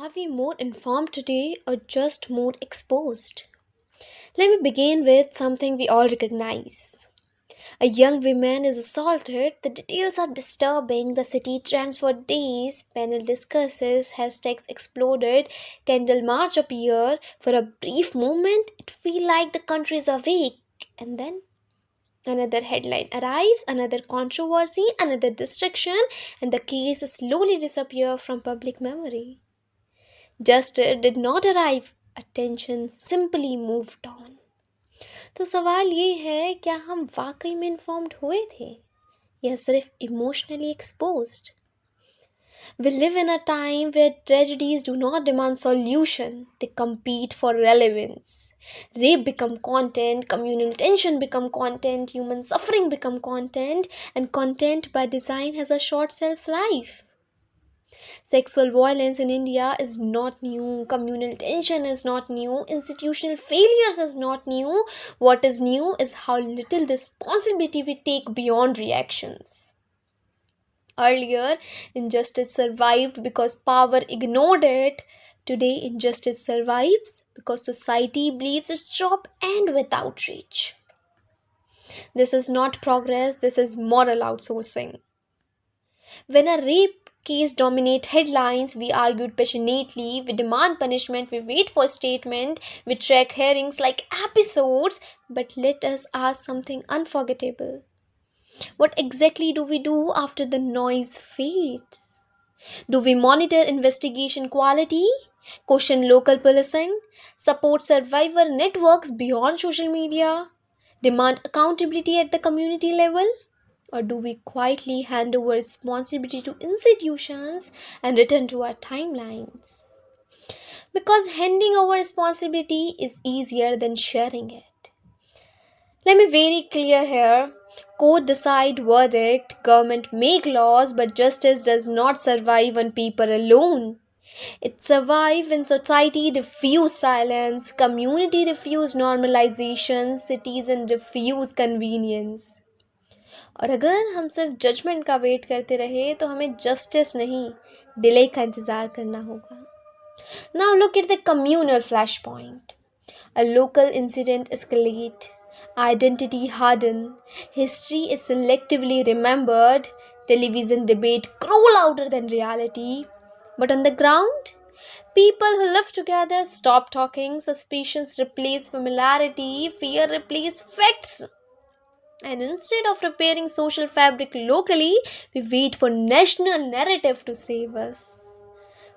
Are we more informed today or just more exposed? Let me begin with something we all recognize. A young woman is assaulted, the details are disturbing, the city trends for days, panel discusses, hashtags exploded, candle march appear. For a brief moment, it feels like the country is awake. And then another headline arrives, another controversy, another distraction, and the case slowly disappears from public memory. Justice did not arrive, attention simply moved on. तो सवाल ये है, क्या हम वाकई में informed हुए थे या सिर्फ emotionally exposed? We live in a time where tragedies do not demand solution, they compete for relevance. Rape become content, communal tension become content, human suffering become content, and content by design has a short shelf life. Sexual violence in India is not new, communal tension is not new, institutional failures is not new. What is new is how little responsibility we take beyond reactions. Earlier, injustice survived because power ignored it. Today, injustice survives because society believes its job end with outrage. This is not progress, this is moral outsourcing. When a rape case dominates headlines, we argued passionately, we demand punishment, we wait for statement, we track hearings like episodes. But let us ask something unforgettable. What exactly do we do after the noise fades? Do we monitor investigation quality? Question local policing? Support survivor networks beyond social media? Demand accountability at the community level? Or do we quietly hand over responsibility to institutions and return to our timelines? Because handing over responsibility is easier than sharing it. Let me very clear here. Court decide verdict, government make laws, but justice does not survive on paper alone. It survives when society refuse silence, community refuse normalization, citizen refuse convenience. और अगर हम सिर्फ judgement का wait करते रहे तो हमें justice नहीं, डिले का इंतज़ार करना होगा. Now look at the communal flashpoint. A local incident escalate, identity harden, history is selectively remembered, television debate grow louder than reality. But on the ground, people who live together stop talking, suspicions replace familiarity, fear replace facts. And instead of repairing social fabric locally, we wait for national narrative to save us.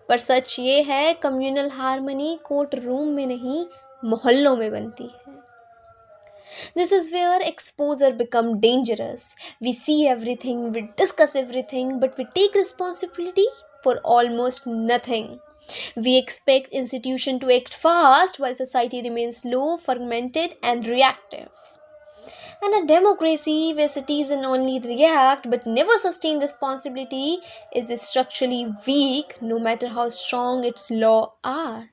पर सच ये है, communal harmony court room में नहीं, मोहल्लों में बनती है. This is where exposure become dangerous. We see everything, we discuss everything, but we take responsibility for almost nothing. We expect institution to act fast while society remains slow, fragmented, and reactive. And a democracy where citizens only react but never sustain responsibility is structurally weak no matter how strong its laws are.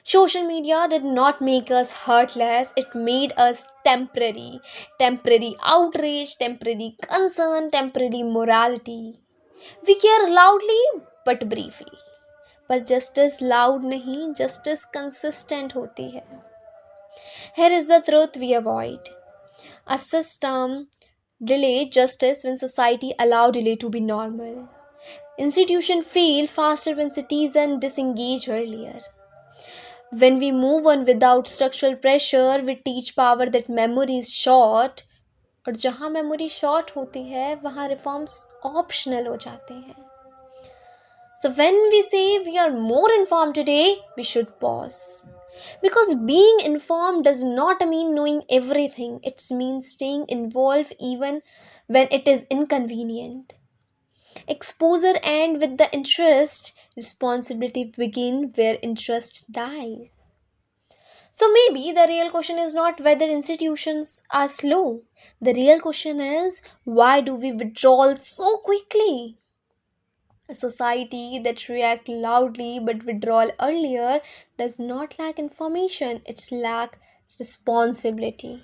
Social media did not make us heartless, it made us temporary. Temporary outrage, temporary concern, temporary morality. We care loudly but briefly. पर justice loud नहीं, justice consistent होती है. Here is the truth we avoid. A system delay justice when society allow delay to be normal. Institutions fail faster when citizens disengage earlier. When we move on without structural pressure, we teach power that memory is short. और जहाँ memory short होती है वहाँ reforms optional हो जाते हैं. So when we say we are more informed today, we should pause. Because being informed does not mean knowing everything. It means staying involved even when it is inconvenient. Exposure ends with the interest. Responsibility begins where interest dies. So maybe the real question is not whether institutions are slow. The real question is, why do we withdraw so quickly? A society that reacts loudly but withdrawal earlier does not lack information, it's lack responsibility.